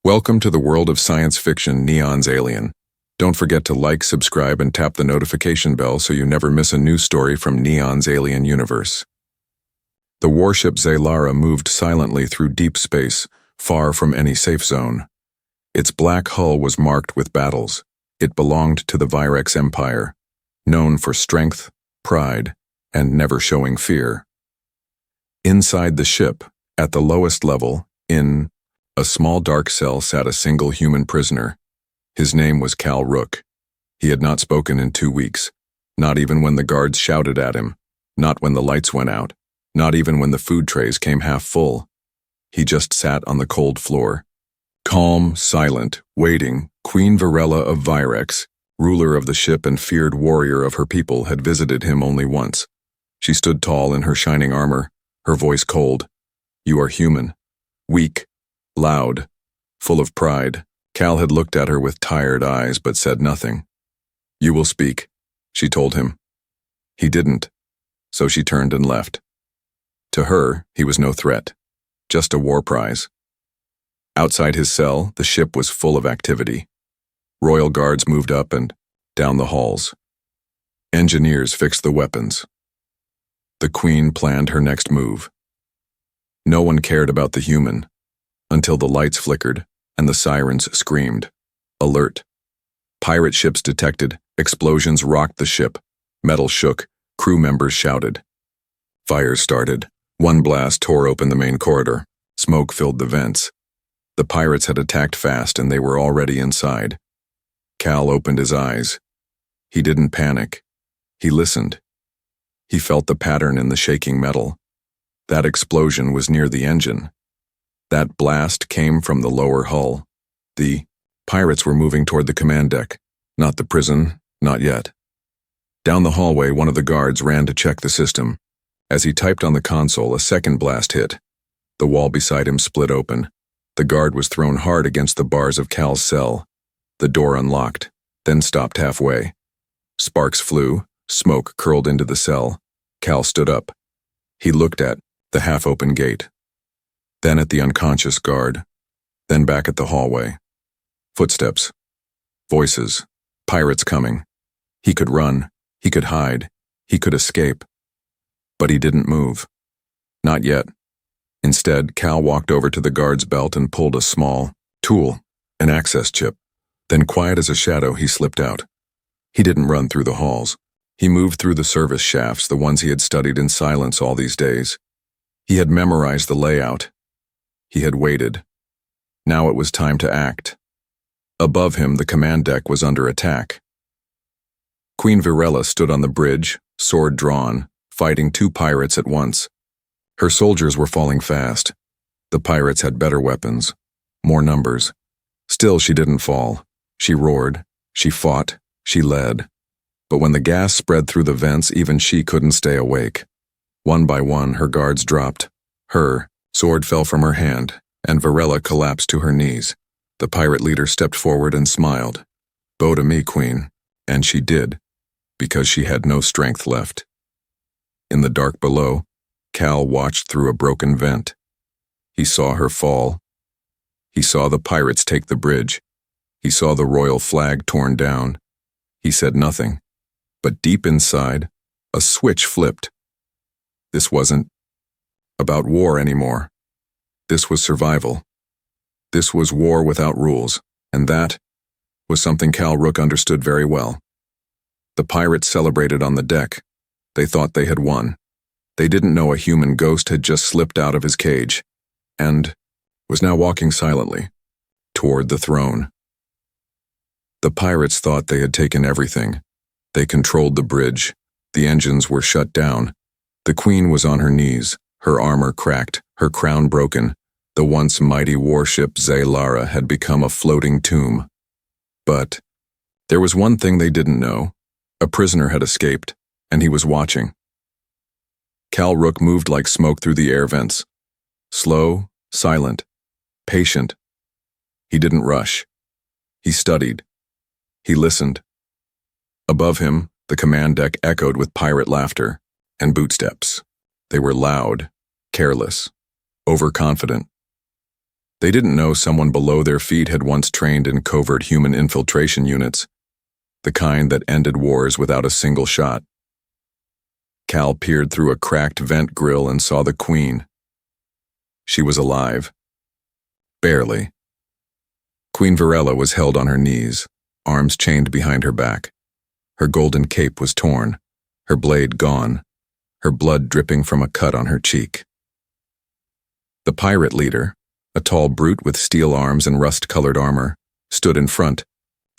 Welcome to the world of science fiction Neon's Alien. Don't forget to like, subscribe, and tap the notification bell so you never miss a new story from Neon's Alien universe. The warship Zaylara moved silently through deep space, far from any safe zone. Its black hull was marked with battles. It belonged to the Virex Empire, known for strength, pride, and never showing fear. Inside the ship, at the lowest level, in a small dark cell sat a single human prisoner. His name was Cal Rook. He had not spoken in 2 weeks, not even when the guards shouted at him, not when the lights went out, not even when the food trays came half full. He just sat on the cold floor. Calm, silent, waiting, Queen Virella of Virex, ruler of the ship and feared warrior of her people, had visited him only once. She stood tall in her shining armor, her voice cold. "You are human. Weak. Loud. Full of pride." Cal had looked at her with tired eyes but said nothing. "You will speak," she told him. He didn't, so she turned and left. To her, he was no threat, just a war prize. Outside his cell, the ship was full of activity. Royal guards moved up and down the halls. Engineers fixed the weapons. The Queen planned her next move. No one cared about the human, until the lights flickered and the sirens screamed. Alert. Pirate ships detected. Explosions rocked the ship. Metal shook. Crew members shouted. Fires started. One blast tore open the main corridor. Smoke filled the vents. The pirates had attacked fast and they were already inside. Cal opened his eyes. He didn't panic. He listened. He felt the pattern in the shaking metal. That explosion was near the engine. That blast came from the lower hull. The pirates were moving toward the command deck. Not the prison, not yet. Down the hallway, one of the guards ran to check the system. As he typed on the console, a second blast hit. The wall beside him split open. The guard was thrown hard against the bars of Cal's cell. The door unlocked, then stopped halfway. Sparks flew, smoke curled into the cell. Cal stood up. He looked at the half-open gate. Then at the unconscious guard, then back at the hallway. Footsteps. Voices. Pirates coming. He could run. He could hide. He could escape. But he didn't move. Not yet. Instead, Cal walked over to the guard's belt and pulled a small tool, an access chip. Then, quiet as a shadow, he slipped out. He didn't run through the halls. He moved through the service shafts, the ones he had studied in silence all these days. He had memorized the layout. He had waited. Now it was time to act. Above him, the command deck was under attack. Queen Virella stood on the bridge, sword drawn, fighting 2 pirates at once. Her soldiers were falling fast. The pirates had better weapons, more numbers. Still, she didn't fall. She roared, she fought, she led. But when the gas spread through the vents, even she couldn't stay awake. One by one, her guards dropped. Her sword fell from her hand, and Virella collapsed to her knees. The pirate leader stepped forward and smiled. "Bow to me, Queen." And she did, because she had no strength left. In the dark below, Cal watched through a broken vent. He saw her fall. He saw the pirates take the bridge. He saw the royal flag torn down. He said nothing, but deep inside, a switch flipped. This wasn't about war anymore. This was survival. This was war without rules, and that was something Cal Rook understood very well. The pirates celebrated on the deck. They thought they had won. They didn't know a human ghost had just slipped out of his cage, and was now walking silently toward the throne. The pirates thought they had taken everything. They controlled the bridge. The engines were shut down. The Queen was on her knees, her armor cracked, her crown broken. The once mighty warship Zaylara had become a floating tomb. But there was one thing they didn't know. A prisoner had escaped, and he was watching. Cal Rook moved like smoke through the air vents. Slow, silent, patient. He didn't rush. He studied. He listened. Above him, the command deck echoed with pirate laughter and bootsteps. They were loud, careless, overconfident. They didn't know someone below their feet had once trained in covert human infiltration units, the kind that ended wars without a single shot. Cal peered through a cracked vent grill and saw the Queen. She was alive. Barely. Queen Varela was held on her knees, arms chained behind her back. Her golden cape was torn, her blade gone, her blood dripping from a cut on her cheek. The pirate leader, a tall brute with steel arms and rust-colored armor, stood in front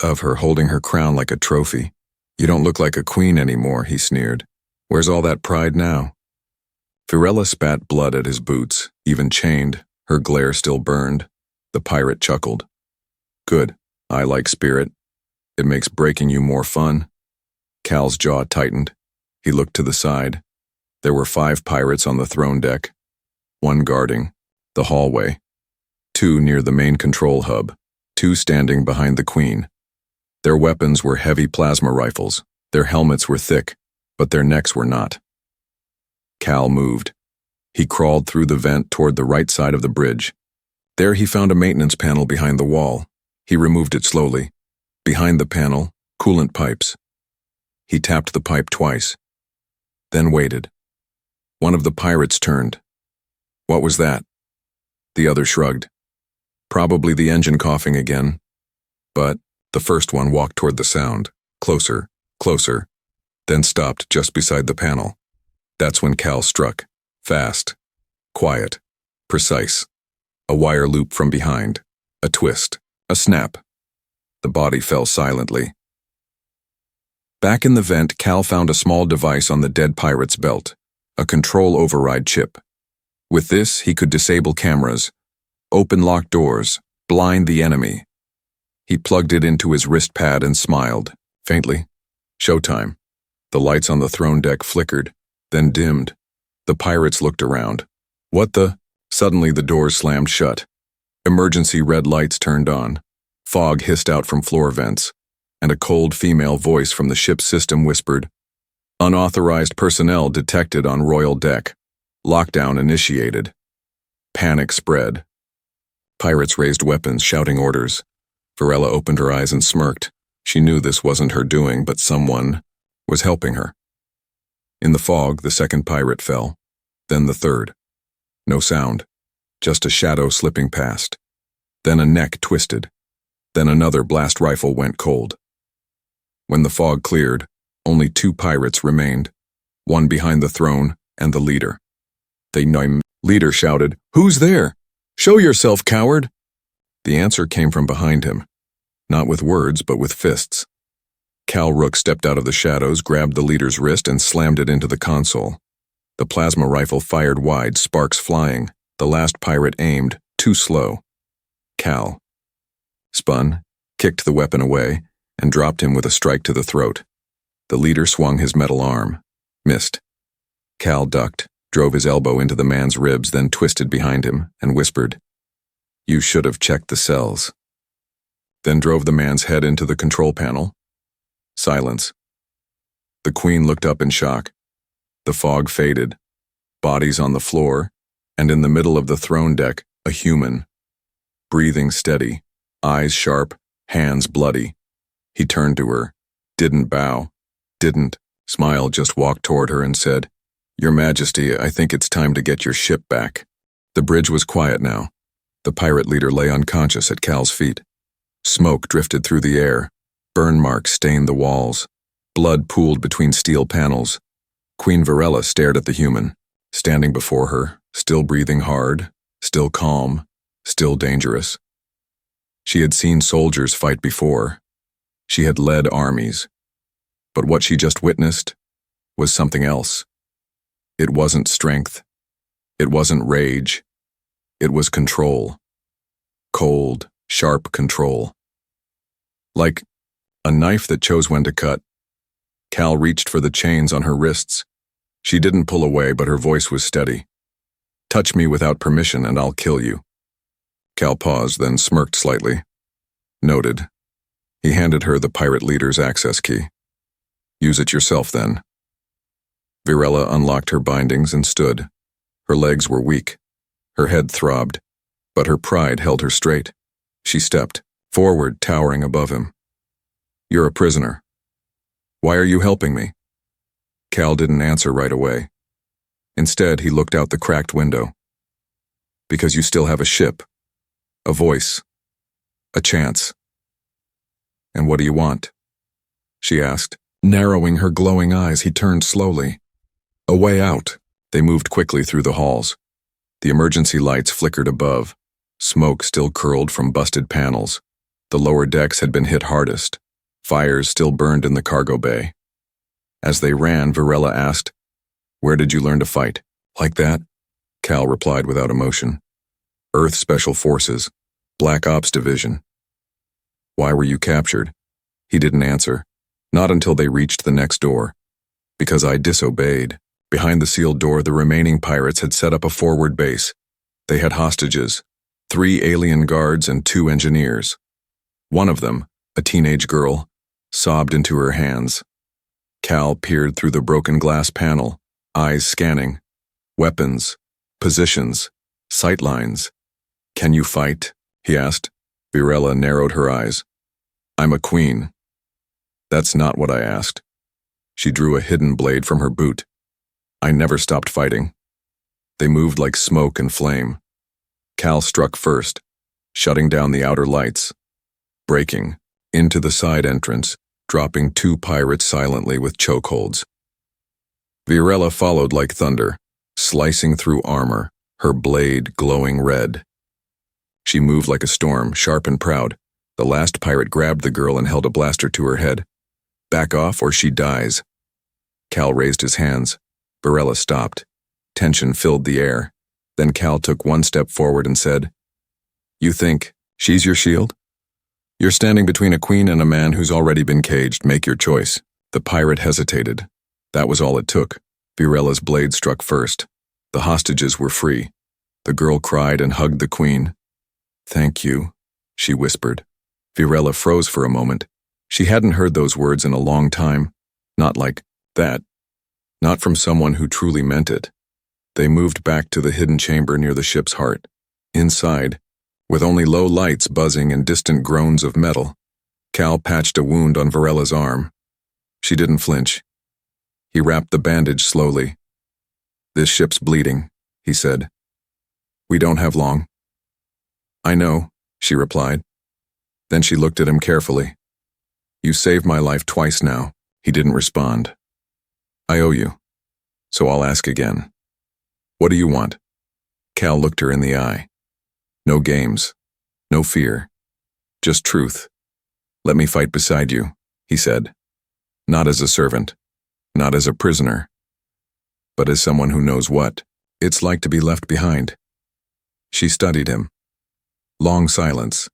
of her, holding her crown like a trophy. "You don't look like a queen anymore," he sneered. "Where's all that pride now?" Varela spat blood at his boots, even chained, her glare still burned. The pirate chuckled. "Good. I like spirit. It makes breaking you more fun." Cal's jaw tightened. He looked to the side. There were 5 pirates on the throne deck, 1 guarding the hallway, 2 near the main control hub, 2 standing behind the Queen. Their weapons were heavy plasma rifles. Their helmets were thick, but their necks were not. Cal moved. He crawled through the vent toward the right side of the bridge. There he found a maintenance panel behind the wall. He removed it slowly. Behind the panel, coolant pipes. He tapped the pipe twice, then waited. One of the pirates turned. "What was that?" The other shrugged. "Probably the engine coughing again." But the first one walked toward the sound, closer, closer, then stopped just beside the panel. That's when Cal struck. Fast, quiet, precise. A wire loop from behind, a twist, a snap. The body fell silently. Back in the vent, Cal found a small device on the dead pirate's belt, a control override chip. With this, he could disable cameras, open locked doors, blind the enemy. He plugged it into his wrist pad and smiled, faintly. Showtime. The lights on the throne deck flickered, then dimmed. The pirates looked around. "What the?" Suddenly the doors slammed shut. Emergency red lights turned on. Fog hissed out from floor vents, and a cold female voice from the ship's system whispered, "Unauthorized personnel detected on Royal Deck. Lockdown initiated." Panic spread. Pirates raised weapons, shouting orders. Varela opened her eyes and smirked. She knew this wasn't her doing, but someone was helping her. In the fog, the second pirate fell, then the third. No sound, just a shadow slipping past. Then a neck twisted. Then another blast rifle went cold. When the fog cleared, only 2 pirates remained, one behind the throne and the leader. The leader shouted, "Who's there? Show yourself, coward!" The answer came from behind him, not with words but with fists. Cal Rook stepped out of the shadows, grabbed the leader's wrist and slammed it into the console. The plasma rifle fired wide, sparks flying. The last pirate aimed, too slow. Cal spun, kicked the weapon away, and dropped him with a strike to the throat. The leader swung his metal arm, missed. Cal ducked, drove his elbow into the man's ribs, then twisted behind him and whispered, "You should have checked the cells." Then drove the man's head into the control panel. Silence. The Queen looked up in shock. The fog faded. Bodies on the floor, and in the middle of the throne deck, a human. Breathing steady, eyes sharp, hands bloody. He turned to her, didn't bow, didn't smile, just walked toward her and said, "Your Majesty, I think it's time to get your ship back." The bridge was quiet now. The pirate leader lay unconscious at Cal's feet. Smoke drifted through the air. Burn marks stained the walls. Blood pooled between steel panels. Queen Varela stared at the human, standing before her, still breathing hard, still calm, still dangerous. She had seen soldiers fight before. She had led armies. But what she just witnessed was something else. It wasn't strength. It wasn't rage. It was control. Cold, sharp control. Like a knife that chose when to cut. Cal reached for the chains on her wrists. She didn't pull away, but her voice was steady. "Touch me without permission and I'll kill you." Cal paused, then smirked slightly. Noted. He handed her the pirate leader's access key. "Use it yourself, then." Varela unlocked her bindings and stood. Her legs were weak. Her head throbbed. but her pride held her straight. She stepped forward, towering above him. "You're a prisoner. Why are you helping me?" Cal didn't answer right away. Instead, he looked out the cracked window. "Because you still have a ship, a voice, a chance." "And what do you want?" she asked. Narrowing her glowing eyes, he turned slowly. "A way out." They moved quickly through the halls. The emergency lights flickered above. Smoke still curled from busted panels. The lower decks had been hit hardest. Fires still burned in the cargo bay. As they ran, Varela asked, "Where did you learn to fight?" "Like that?" Cal replied without emotion. "Earth Special Forces, Black Ops Division." "Why were you captured?" He didn't answer. Not until they reached the next door. "Because I disobeyed." Behind the sealed door, the remaining pirates had set up a forward base. They had hostages, 3 alien guards and 2 engineers. One of them, a teenage girl, sobbed into her hands. Cal peered through the broken glass panel, eyes scanning. Weapons, positions, sight lines. "Can you fight?" he asked. Virella narrowed her eyes. "I'm a queen." "That's not what I asked." She drew a hidden blade from her boot. "I never stopped fighting." They moved like smoke and flame. Cal struck first, shutting down the outer lights, breaking into the side entrance, dropping 2 pirates silently with chokeholds. Virella followed like thunder, slicing through armor, her blade glowing red. She moved like a storm, sharp and proud. The last pirate grabbed the girl and held a blaster to her head. "Back off or she dies." Cal raised his hands. Virella stopped. Tension filled the air. Then Cal took one step forward and said, "You think she's your shield? You're standing between a queen and a man who's already been caged. Make your choice." The pirate hesitated. That was all it took. Virella's blade struck first. The hostages were free. The girl cried and hugged the queen. "Thank you," she whispered. Virella froze for a moment. She hadn't heard those words in a long time. Not like that. Not from someone who truly meant it. They moved back to the hidden chamber near the ship's heart. Inside, with only low lights buzzing and distant groans of metal, Cal patched a wound on Virella's arm. She didn't flinch. He wrapped the bandage slowly. "This ship's bleeding," he said. "We don't have long." "I know," she replied. Then she looked at him carefully. "You saved my life twice now." He didn't respond. "I owe you, so I'll ask again. What do you want?" Cal looked her in the eye. "No games, no fear, just truth. Let me fight beside you," he said. "Not as a servant, not as a prisoner, but as someone who knows what it's like to be left behind." She studied him. Long silence.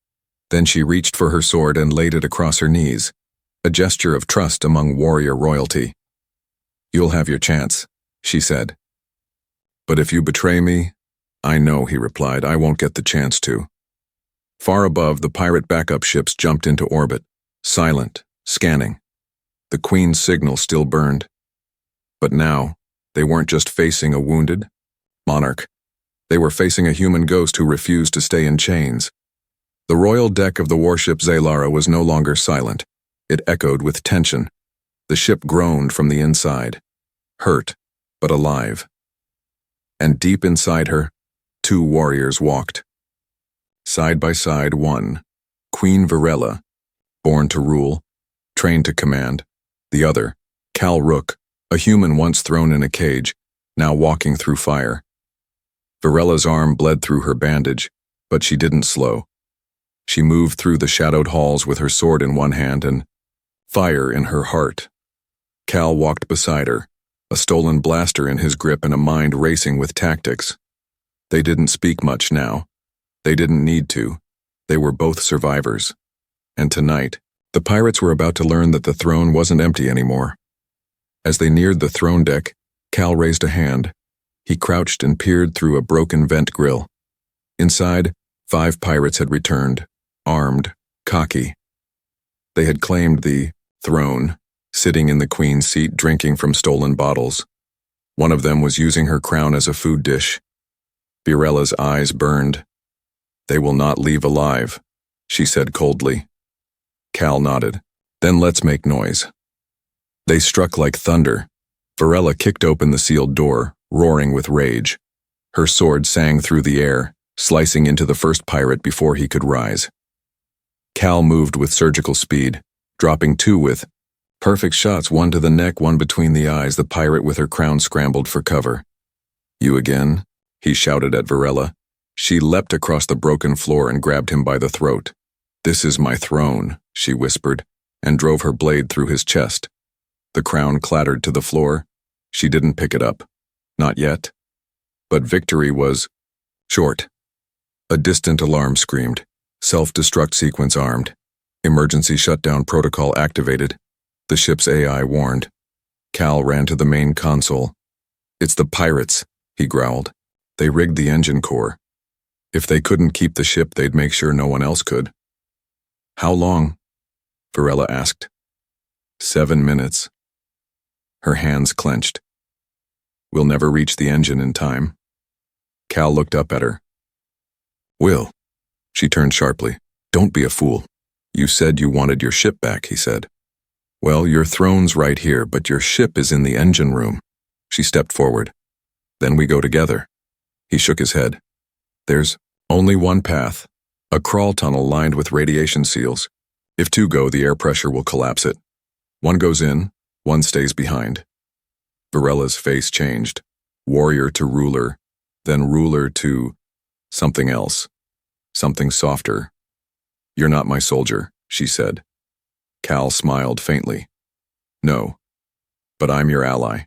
Then she reached for her sword and laid it across her knees, a gesture of trust among warrior royalty. "You'll have your chance," she said. "But if you betray me," "I know," he replied. "I won't get the chance to." Far above, the pirate backup ships jumped into orbit, silent, scanning. The Queen's signal still burned. But now, they weren't just facing a wounded monarch. They were facing a human ghost who refused to stay in chains. The royal deck of the warship Zalara was no longer silent. It echoed with tension. The ship groaned from the inside, hurt, but alive. And deep inside her, 2 warriors walked. Side by side, one, Queen Virella, born to rule, trained to command. The other, Cal Rook, a human once thrown in a cage, now walking through fire. Virella's arm bled through her bandage, but she didn't slow. She moved through the shadowed halls with her sword in one hand and fire in her heart. Cal walked beside her, a stolen blaster in his grip and a mind racing with tactics. They didn't speak much now. They didn't need to. They were both survivors. And tonight, the pirates were about to learn that the throne wasn't empty anymore. As they neared the throne deck, Cal raised a hand. He crouched and peered through a broken vent grill. Inside, 5 pirates had returned, armed, cocky. They had claimed the throne, sitting in the queen's seat drinking from stolen bottles. One of them was using her crown as a food dish. Virella's eyes burned. They will not leave alive, she said coldly. Cal nodded. Then let's make noise. They struck like thunder. Varela kicked open the sealed door, roaring with rage. Her sword sang through the air, slicing into the first pirate before he could rise. Cal moved with surgical speed, dropping two with perfect shots, one to the neck, one between the eyes. The pirate with her crown scrambled for cover. You again? He shouted at Varela. She leapt across the broken floor and grabbed him by the throat. This is my throne, she whispered, and drove her blade through his chest. The crown clattered to the floor. She didn't pick it up. Not yet. But victory was short. A distant alarm screamed. Self-destruct sequence armed. Emergency shutdown protocol activated. The ship's AI warned. Cal ran to the main console. It's the pirates, he growled. They rigged the engine core. If they couldn't keep the ship, they'd make sure no one else could. How long? Varela asked. 7 minutes. Her hands clenched. We'll never reach the engine in time. Cal looked up at her. Will. She turned sharply. Don't be a fool. You said you wanted your ship back, he said. Well, your throne's right here, but your ship is in the engine room. She stepped forward. Then we go together. He shook his head. There's only one path. A crawl tunnel lined with radiation seals. If two go, the air pressure will collapse it. One goes in, one stays behind. Varela's face changed. Warrior to ruler, then ruler to something else. Something softer. You're not my soldier, she said. Cal smiled faintly. No, but I'm your ally.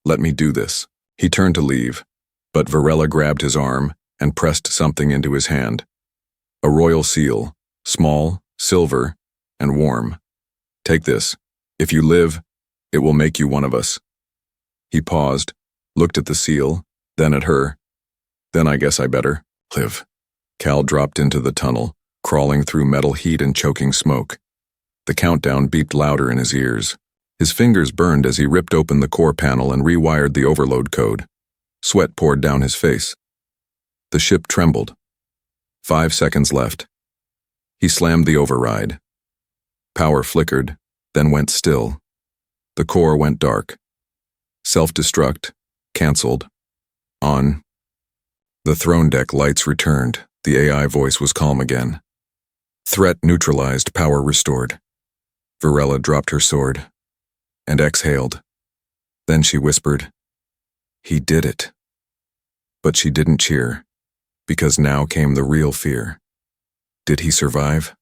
Let me do this. He turned to leave, but Varela grabbed his arm and pressed something into his hand. A royal seal, small, silver, and warm. Take this. If you live, it will make you one of us. He paused, looked at the seal, then at her. Then I guess I better live. Cal dropped into the tunnel, crawling through metal heat and choking smoke. The countdown beeped louder in his ears. His fingers burned as he ripped open the core panel and rewired the overload code. Sweat poured down his face. The ship trembled. 5 seconds left. He slammed the override. Power flickered, then went still. The core went dark. Self-destruct, canceled. On. The throne deck lights returned. The AI voice was calm again. Threat neutralized, power restored. Varela dropped her sword and exhaled. Then she whispered, He did it. But she didn't cheer, because now came the real fear. Did he survive?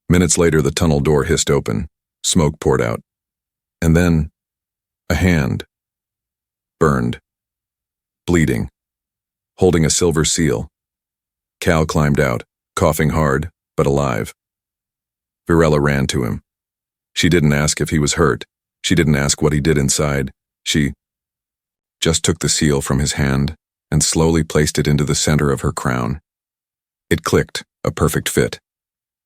Minutes later, the tunnel door hissed open. Smoke poured out. And then, a hand. Burned. Bleeding. Holding a silver seal. Cal climbed out, coughing hard, but alive. Varela ran to him. She didn't ask if he was hurt. She didn't ask what he did inside. She just took the seal from his hand and slowly placed it into the center of her crown. It clicked, a perfect fit.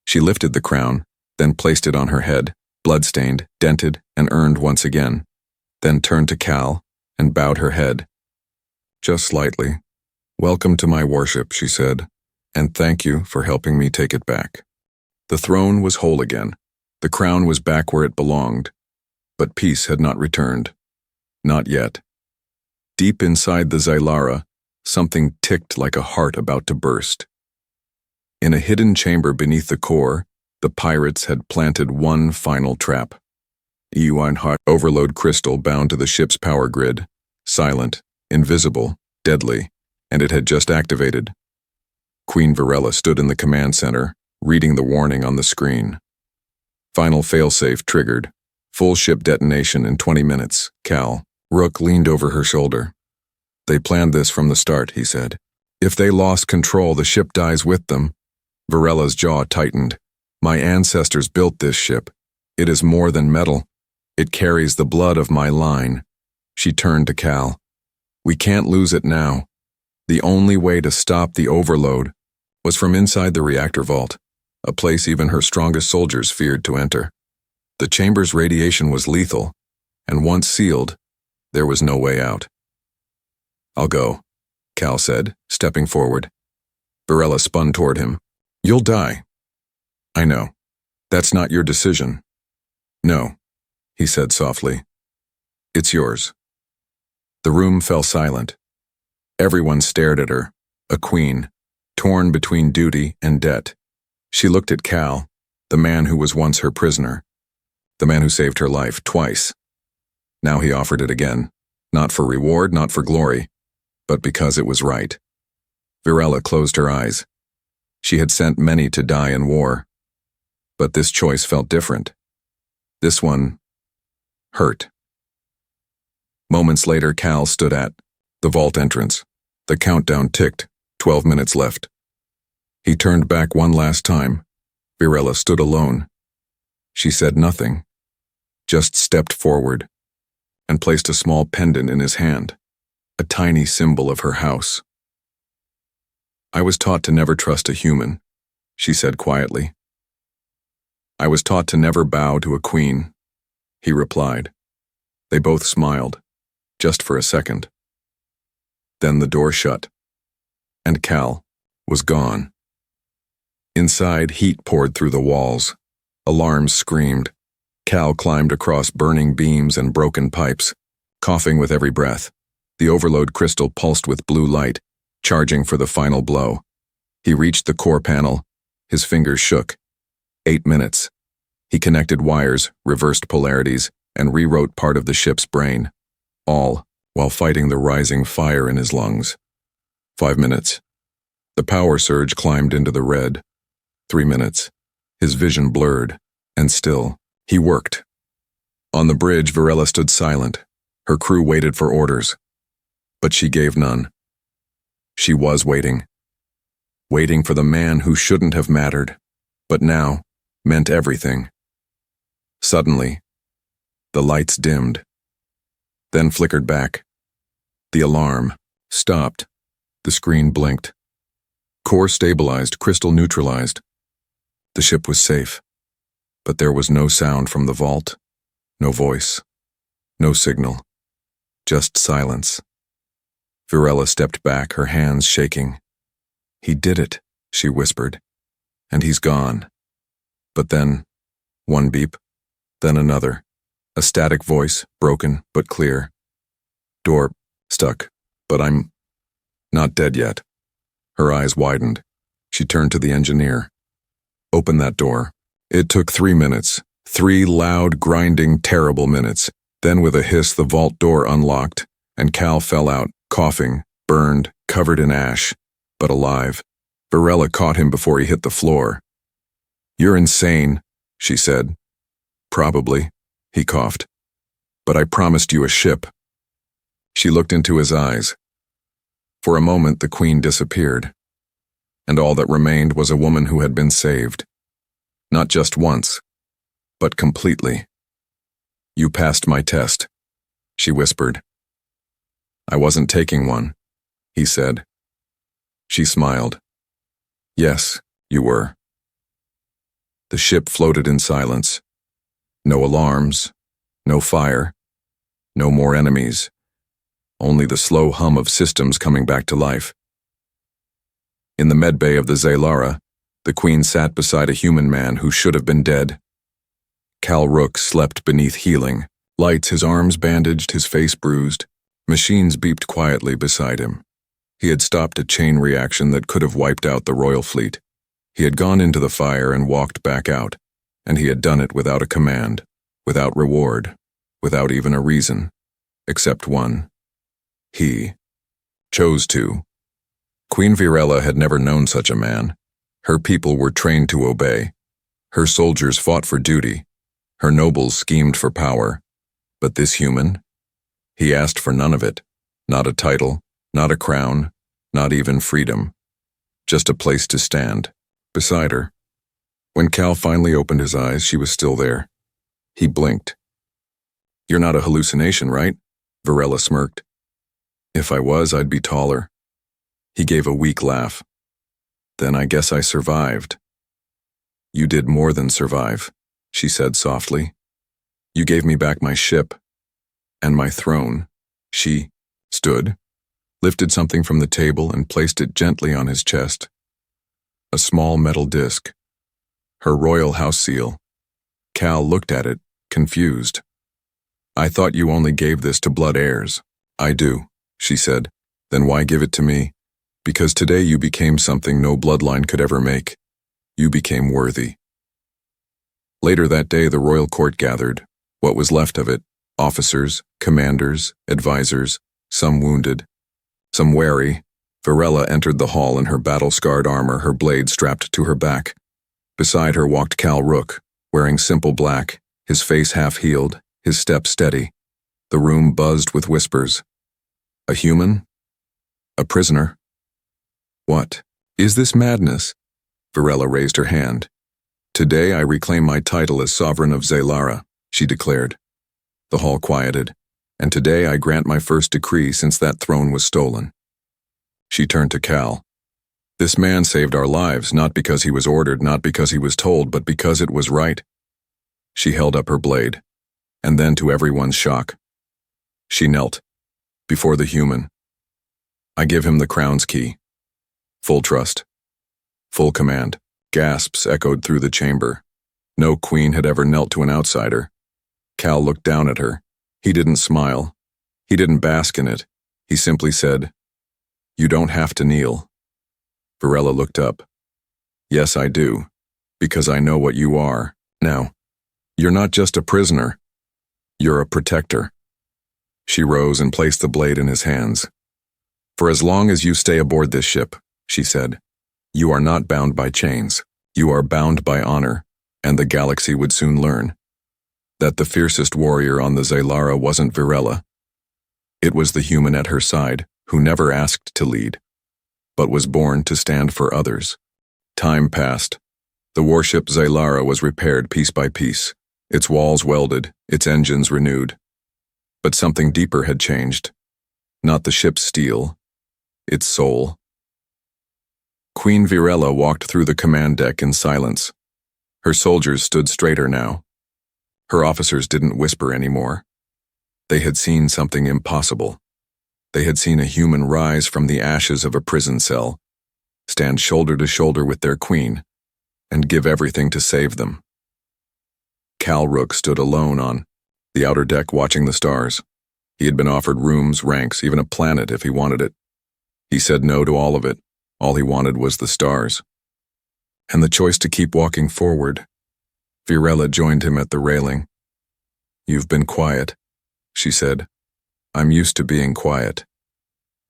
She lifted the crown, then placed it on her head, blood-stained, dented, and earned once again, then turned to Cal and bowed her head. Just slightly. Welcome to my worship, she said, and thank you for helping me take it back. The throne was whole again. The crown was back where it belonged. But peace had not returned. Not yet. Deep inside the Zylara, something ticked like a heart about to burst. In a hidden chamber beneath the core, the pirates had planted one final trap. Hot overload crystal bound to the ship's power grid, silent, invisible, deadly, and it had just activated. Queen Varela stood in the command center, reading the warning on the screen. Final failsafe triggered. Full ship detonation in 20 minutes, Cal. Rook leaned over her shoulder. They planned this from the start, he said. If they lost control, the ship dies with them. Varela's jaw tightened. My ancestors built this ship. It is more than metal. It carries the blood of my line. She turned to Cal. We can't lose it now. The only way to stop the overload was from inside the reactor vault, a place even her strongest soldiers feared to enter. The chamber's radiation was lethal, and once sealed, there was no way out. I'll go, Cal said, stepping forward. Virella spun toward him. You'll die. I know. That's not your decision. No, he said softly. It's yours. The room fell silent. Everyone stared at her, a queen, torn between duty and debt. She looked at Cal, the man who was once her prisoner, the man who saved her life twice. Now he offered it again, not for reward, not for glory, but because it was right. Virella closed her eyes. She had sent many to die in war, but this choice felt different. This one hurt. Moments later, Cal stood at the vault entrance. The countdown ticked, 12 minutes left. He turned back one last time. Virella stood alone. She said nothing, just stepped forward and placed a small pendant in his hand, a tiny symbol of her house. I was taught to never trust a human, she said quietly. I was taught to never bow to a queen, he replied. They both smiled, just for a second. Then the door shut, and Cal was gone. Inside, heat poured through the walls. Alarms screamed. Cal climbed across burning beams and broken pipes, coughing with every breath. The overload crystal pulsed with blue light, charging for the final blow. He reached the core panel. His fingers shook. 8 minutes. He connected wires, reversed polarities, and rewrote part of the ship's brain, all while fighting the rising fire in his lungs. 5 minutes. The power surge climbed into the red. 3 minutes. His vision blurred, and still, he worked. On the bridge, Virella stood silent. Her crew waited for orders, but she gave none. She was waiting. Waiting for the man who shouldn't have mattered, but now meant everything. Suddenly, the lights dimmed, then flickered back. The alarm stopped. The screen blinked. Core stabilized, crystal neutralized. The ship was safe, but there was no sound from the vault, no voice, no signal, just silence. Virella stepped back, her hands shaking. He did it, she whispered, and he's gone. But then, one beep, then another, a static voice, broken but clear. Door stuck, but I'm not dead yet. Her eyes widened. She turned to the engineer. Open that door. It took 3 minutes, 3 loud, grinding, terrible minutes. Then with a hiss, the vault door unlocked, and Cal fell out, coughing, burned, covered in ash, but alive. Virella caught him before he hit the floor. You're insane, she said. Probably, he coughed. But I promised you a ship. She looked into his eyes. For a moment, the queen disappeared, and all that remained was a woman who had been saved. Not just once, but completely. You passed my test, she whispered. I wasn't taking one, he said. She smiled. Yes, you were. The ship floated in silence. No alarms, no fire, no more enemies. Only the slow hum of systems coming back to life. In the medbay of the Zaylara, the queen sat beside a human man who should have been dead. Cal Rook slept beneath healing, lights, his arms bandaged, his face bruised. Machines beeped quietly beside him. He had stopped a chain reaction that could have wiped out the royal fleet. He had gone into the fire and walked back out, and he had done it without a command, without reward, without even a reason, except one. He chose to. Queen Virella had never known such a man. Her people were trained to obey. Her soldiers fought for duty. Her nobles schemed for power. But this human? He asked for none of it. Not a title, not a crown, not even freedom. Just a place to stand, beside her. When Cal finally opened his eyes, she was still there. He blinked. You're not a hallucination, right? Virella smirked. If I was, I'd be taller. He gave a weak laugh. Then I guess I survived. You did more than survive, she said softly. You gave me back my ship and my throne. She stood, lifted something from the table and placed it gently on his chest. a small metal disc. Her royal house seal. Cal looked at it, confused. I thought you only gave this to blood heirs. I do, she said. Then why give it to me? Because today you became something no bloodline could ever make. You became worthy. Later that day, the royal court gathered, what was left of it, officers, commanders, advisors, some wounded, some wary. Varela entered the hall in her battle-scarred armor, her blade strapped to her back. Beside her walked Cal Rook, wearing simple black, his face half-healed, his step steady. The room buzzed with whispers. A human? A prisoner? What? Is this madness? Varela raised her hand. Today I reclaim my title as sovereign of Zelara, she declared. The hall quieted, and today I grant my first decree since that throne was stolen. She turned to Cal. This man saved our lives, not because he was ordered, not because he was told, but because it was right. She held up her blade, and then to everyone's shock, she knelt, before the human. I give him the crown's key. Full trust. Full command. Gasps echoed through the chamber. No queen had ever knelt to an outsider. Cal looked down at her. He didn't smile. He didn't bask in it. He simply said, You don't have to kneel. Varela looked up. Yes, I do, because I know what you are. Now, you're not just a prisoner. You're a protector. She rose and placed the blade in his hands. For as long as you stay aboard this ship, she said, you are not bound by chains. You are bound by honor, and the galaxy would soon learn that the fiercest warrior on the Zelara wasn't Varela. It was the human at her side who never asked to lead, but was born to stand for others. Time passed. The warship Zelara was repaired piece by piece, its walls welded, its engines renewed. But something deeper had changed. Not the ship's steel, its soul. Queen Virella walked through the command deck in silence. Her soldiers stood straighter now. Her officers didn't whisper anymore. They had seen something impossible. They had seen a human rise from the ashes of a prison cell, stand shoulder to shoulder with their queen, and give everything to save them. Cal Rook stood alone on the outer deck watching the stars. He had been offered rooms, ranks, even a planet if he wanted it. He said no to all of it. All he wanted was the stars. And the choice to keep walking forward. Virella joined him at the railing. You've been quiet, she said. I'm used to being quiet.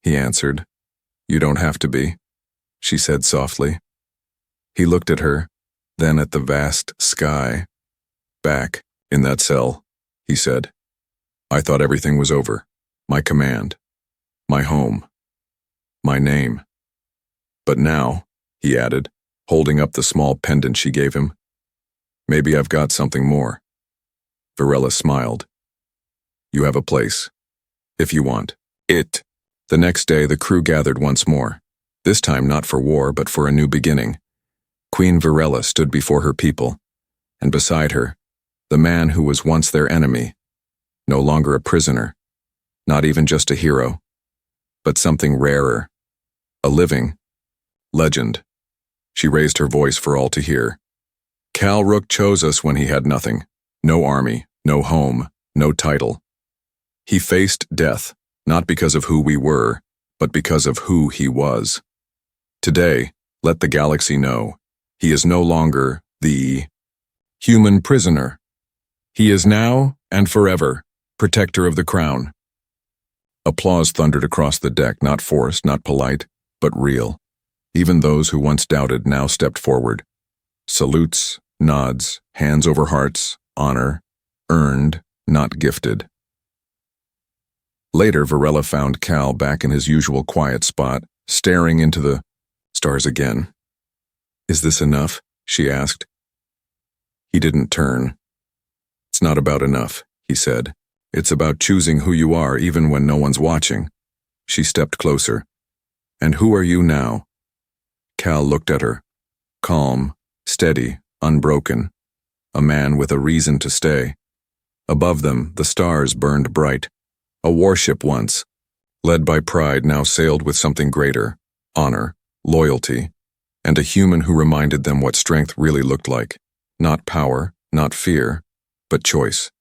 He answered. You don't have to be, she said softly. He looked at her, then at the vast sky. Back, in that cell, he said. I thought everything was over. My command. My home. My name. But now, he added, holding up the small pendant she gave him, maybe I've got something more. Virella smiled. You have a place. If you want it. The next day, the crew gathered once more. This time not for war, but for a new beginning. Queen Virella stood before her people, and beside her, the man who was once their enemy, no longer a prisoner, not even just a hero, but something rarer, a living legend. She raised her voice for all to hear. Cal Rook chose us when he had nothing, no army, no home, no title. He faced death, not because of who we were, but because of who he was. Today, let the galaxy know, he is no longer the human prisoner. He is now and forever protector of the crown. Applause thundered across the deck, not forced, not polite, but real. Even those who once doubted now stepped forward. Salutes, nods, hands over hearts, honor, earned, not gifted. Later, Virella found Cal back in his usual quiet spot, staring into the stars again. Is this enough? She asked. He didn't turn. It's not about enough, he said. It's about choosing who you are even when no one's watching. She stepped closer. And who are you now? Cal looked at her. Calm, steady, unbroken. A man with a reason to stay. Above them, the stars burned bright. A warship once, led by pride, now sailed with something greater. Honor, loyalty. and a human who reminded them what strength really looked like. Not power, not fear, but choice.